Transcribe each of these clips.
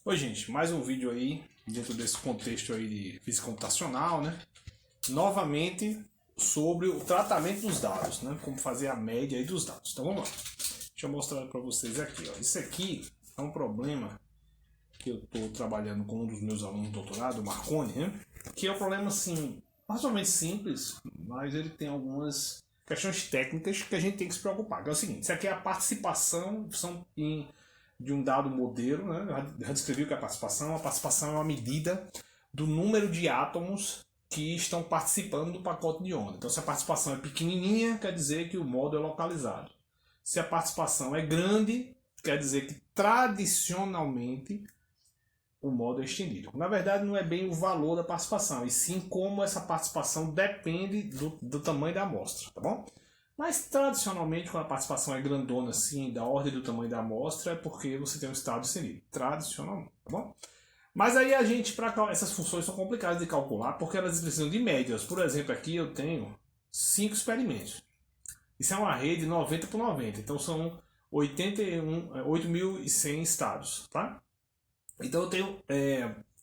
Oi gente, mais um vídeo aí dentro desse contexto aí de física computacional, né? Novamente sobre o tratamento dos dados, né? Como fazer a média aí dos dados. Então vamos lá. Deixa eu mostrar para vocês aqui, ó. Isso aqui é um problema que eu estou trabalhando com um dos meus alunos de doutorado, o Marconi, né? Que é um problema assim, razoavelmente simples, mas ele tem algumas questões técnicas que a gente tem que se preocupar. Que é o seguinte, isso aqui é a participação de um dado modelo, né? Já descrevi o que é a participação. A participação é uma medida do número de átomos que estão participando do pacote de onda. Então, se a participação é pequenininha, quer dizer que o modo é localizado. Se a participação é grande, quer dizer que tradicionalmente o modo é estendido. Na verdade, não é bem o valor da participação, e sim como essa participação depende do tamanho da amostra, tá bom? Mas tradicionalmente, quando a participação é grandona assim, da ordem do tamanho da amostra, é porque você tem um estado estendido. Tradicionalmente, tá bom? Mas aí a gente, essas funções são complicadas de calcular porque elas precisam de médias. Por exemplo, aqui eu tenho 5 experimentos. Isso é uma rede 90 por 90, então são 8.100 estados, tá? Então eu tenho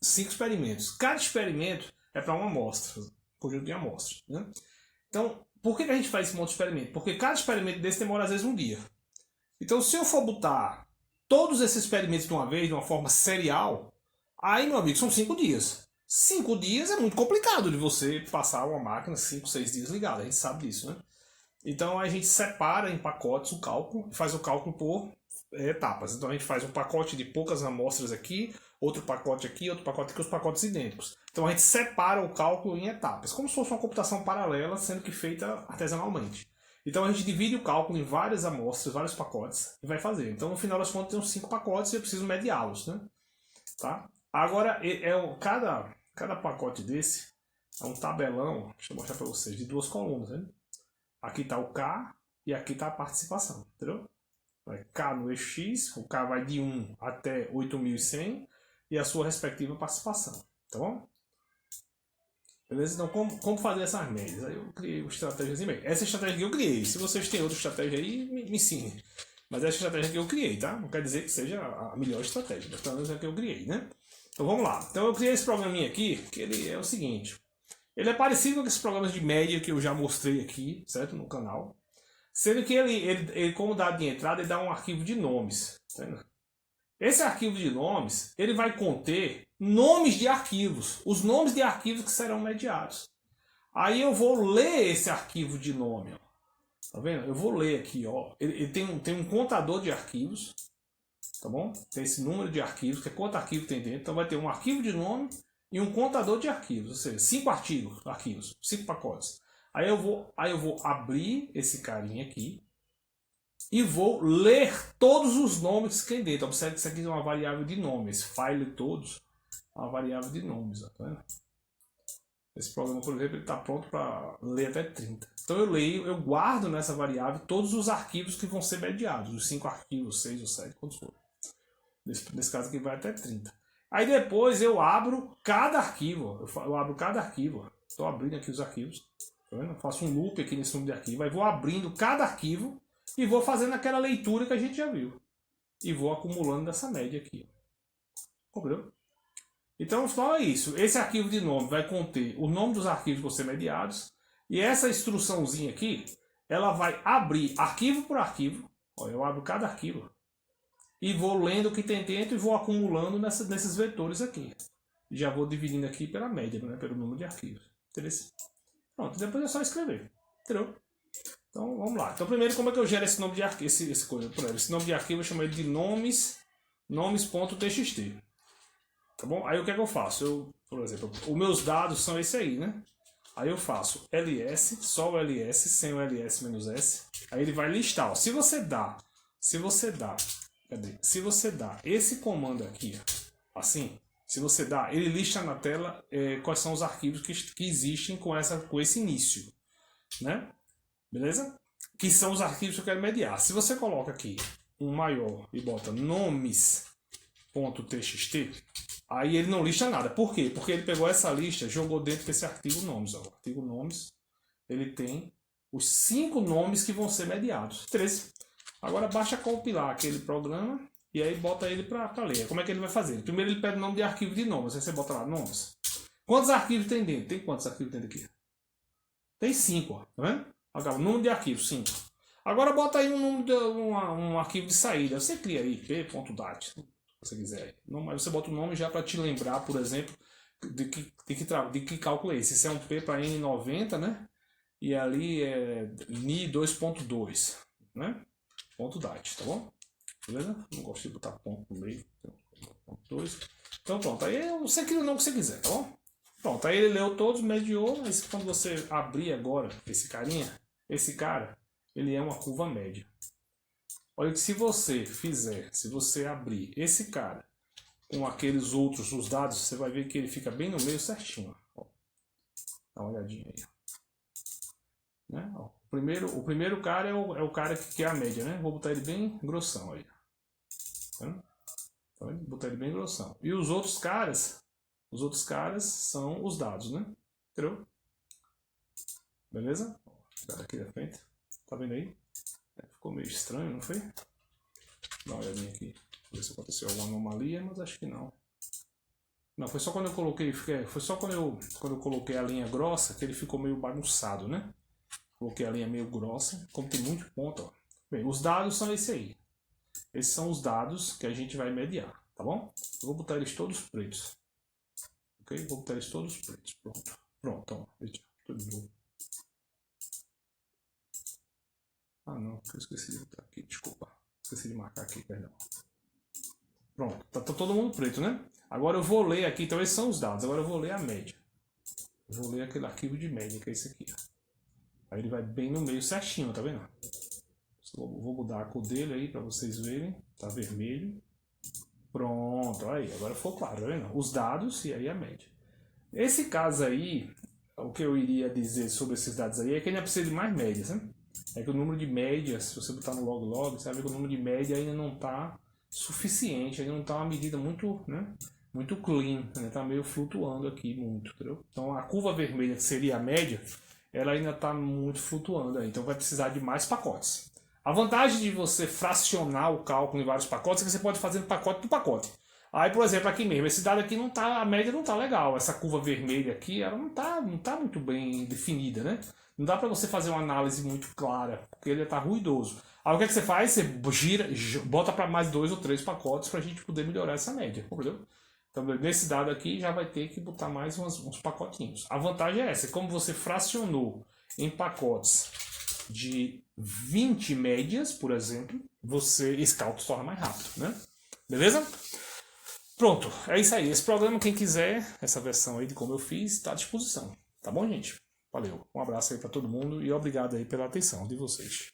5 experimentos. Cada experimento é para uma amostra, conjunto de amostras, né? Então, por que a gente faz esse monte de experimento? Porque cada experimento desse demora às vezes um dia. Então, se eu for botar todos esses experimentos de uma vez, de uma forma serial, aí, meu amigo, são 5 dias. 5 dias é muito complicado de você passar uma máquina 5, 6 dias ligada. A gente sabe disso, né? Então, a gente separa em pacotes o cálculo, faz o cálculo por etapas. Então, a gente faz um pacote de poucas amostras aqui, outro pacote aqui, outro pacote aqui, os pacotes idênticos. Então, a gente separa o cálculo em etapas, como se fosse uma computação paralela, sendo que feita artesanalmente. Então a gente divide o cálculo em várias amostras, vários pacotes, e vai fazer. Então no final das contas tem uns 5 pacotes e eu preciso mediá-los, né? Tá? Agora, cada pacote desse é um tabelão, deixa eu mostrar para vocês, de 2 colunas, né? Aqui está o K e aqui está a participação, entendeu? Vai K no eixo X, o K vai de 1 até 8.100 e a sua respectiva participação, tá bom? Beleza? Então, como fazer essas médias? Aí eu criei uma estratégia assim mesmo. Essa estratégia que eu criei. Se vocês têm outra estratégia aí, me ensinem. Mas essa estratégia que eu criei, tá? Não quer dizer que seja a melhor estratégia, mas pelo menos é a que eu criei, né? Então vamos lá. Então eu criei esse programinha aqui, que ele é o seguinte. Ele é parecido com esses programas de média que eu já mostrei aqui, certo? No canal. Sendo que ele como dado de entrada, ele dá um arquivo de nomes. Tá vendo? Esse arquivo de nomes, ele vai conter nomes de arquivos, os nomes de arquivos que serão mediados. Aí eu vou ler esse arquivo de nome, ó. Tá vendo? Eu vou ler aqui, ó. Ele tem um contador de arquivos, tá bom? Tem esse número de arquivos, que é quanto arquivo tem dentro. Então vai ter um arquivo de nome e um contador de arquivos, ou seja, 5 arquivos, 5 pacotes. Aí eu vou abrir esse carinha aqui e vou ler todos os nomes que tem dentro. Observe que isso aqui é uma variável de nome. Esse file todos é uma variável de nomes. Tá vendo? Esse programa, por exemplo, está pronto para ler até 30. Então eu guardo nessa variável todos os arquivos que vão ser mediados. Os 5 arquivos, 6 ou 7, quantos for. Nesse caso aqui vai até 30. Aí depois eu abro cada arquivo. Eu abro cada arquivo. Estou abrindo aqui os arquivos. Tá vendo? Eu faço um loop aqui nesse número de arquivo. Aí vou abrindo cada arquivo. E vou fazendo aquela leitura que a gente já viu. E vou acumulando dessa média aqui. Compreendeu? Então, só é isso. Esse arquivo de nome vai conter o nome dos arquivos que vão ser mediados. E essa instruçãozinha aqui, ela vai abrir arquivo por arquivo. Olha, eu abro cada arquivo. E vou lendo o que tem dentro e vou acumulando nesses vetores aqui. Já vou dividindo aqui pela média, né, pelo número de arquivos. Entendeu? Pronto, depois é só escrever. Entendeu? Então vamos lá. Então primeiro, como é que eu gero esse nome de arquivo? Esse nome de arquivo eu chamo ele de nomes.txt. Tá bom? Aí o que é que eu faço? Por exemplo, os meus dados são esse aí, né? Aí eu faço ls, só o ls, sem o ls menos s. Aí ele vai listar. Ó. Se você dá esse comando aqui, ó, assim, se você dá, ele lista na tela quais são os arquivos que existem com esse início, né? Beleza? Que são os arquivos que eu quero mediar. Se você coloca aqui um maior e bota nomes.txt, aí ele não lista nada. Por quê? Porque ele pegou essa lista e jogou dentro desse arquivo nomes. Ó. O arquivo nomes, ele tem os 5 nomes que vão ser mediados. 13. Agora basta compilar aquele programa e aí bota ele para ler. Como é que ele vai fazer? Primeiro ele pede o nome de arquivo de nomes, aí você bota lá nomes. Quantos arquivos tem dentro? Tem quantos arquivos dentro aqui? Tem 5, ó, tá vendo? Agora, número de arquivo, 5. Agora bota aí um arquivo de saída. Você cria aí, p.dat, se você quiser. Aí você bota o nome já para te lembrar, por exemplo, de que cálculo é esse. Esse é um P para N90, né? E ali é Ni 2.2, né? Ponto .dat, tá bom? Beleza? Não gosto de botar ponto no meio. Ponto 2. Então pronto, aí você cria o nome que você quiser, tá bom? Pronto, aí ele leu todos, mediou, mas quando você abrir agora esse carinha, esse cara, ele é uma curva média. Olha que se você abrir esse cara com aqueles outros, os dados, você vai ver que ele fica bem no meio certinho. Ó. Dá uma olhadinha aí. Né? Ó, o primeiro cara é o cara que é a média, né? Vou botar ele bem grossão aí. Tá vendo? Vou botar ele bem grossão. E os outros caras são os dados, né? Entendeu? Beleza? Cara aqui da frente. Tá vendo aí? Ficou meio estranho, não foi? Dá uma olhadinha aqui. Ver se aconteceu alguma anomalia, mas acho que não. Não, foi só quando eu coloquei. Foi só quando eu coloquei a linha grossa que ele ficou meio bagunçado, né? Coloquei a linha meio grossa, como tem muito ponto, ó. Bem, os dados são esse aí. Esses são os dados que a gente vai mediar, tá bom? Eu vou botar eles todos pretos. Ok? Vou botar eles todos pretos. Pronto. Pronto, ó. Tudo de novo. Ah, não. Eu esqueci de botar aqui. Desculpa. Esqueci de marcar aqui, perdão. Pronto. Tá todo mundo preto, né? Agora eu vou ler aqui. Então esses são os dados. Agora eu vou ler a média. Eu vou ler aquele arquivo de média, que é esse aqui, ó. Aí ele vai bem no meio certinho, tá vendo? Vou mudar a cor dele aí pra vocês verem. Tá vermelho. Pronto, aí. Agora ficou claro, tá vendo? Os dados e aí a média. Esse caso aí, o que eu iria dizer sobre esses dados aí é que ainda precisa de mais médias, né? É que o número de médias, se você botar no log, você vai ver que o número de média ainda não está suficiente, ainda não está uma medida muito, né? Muito clean, né? Tá meio flutuando aqui muito, entendeu? Então a curva vermelha, que seria a média, ela ainda está muito flutuando aí, então vai precisar de mais pacotes. A vantagem de você fracionar o cálculo em vários pacotes é que você pode fazer pacote por pacote. Aí, por exemplo, aqui mesmo, esse dado aqui não tá, a média não tá legal. Essa curva vermelha aqui, ela não tá muito bem definida, né? Não dá para você fazer uma análise muito clara, porque ele tá ruidoso. Aí o que é que você faz? Você bota para mais 2 ou 3 pacotes para a gente poder melhorar essa média, entendeu? Então, nesse dado aqui, já vai ter que botar mais uns pacotinhos. A vantagem é essa, como você fracionou em pacotes de 20 médias, por exemplo, esse cálculo se torna mais rápido, né? Beleza? Pronto, é isso aí. Esse programa, quem quiser, essa versão aí de como eu fiz, está à disposição. Tá bom, gente? Valeu. Um abraço aí para todo mundo e obrigado aí pela atenção de vocês.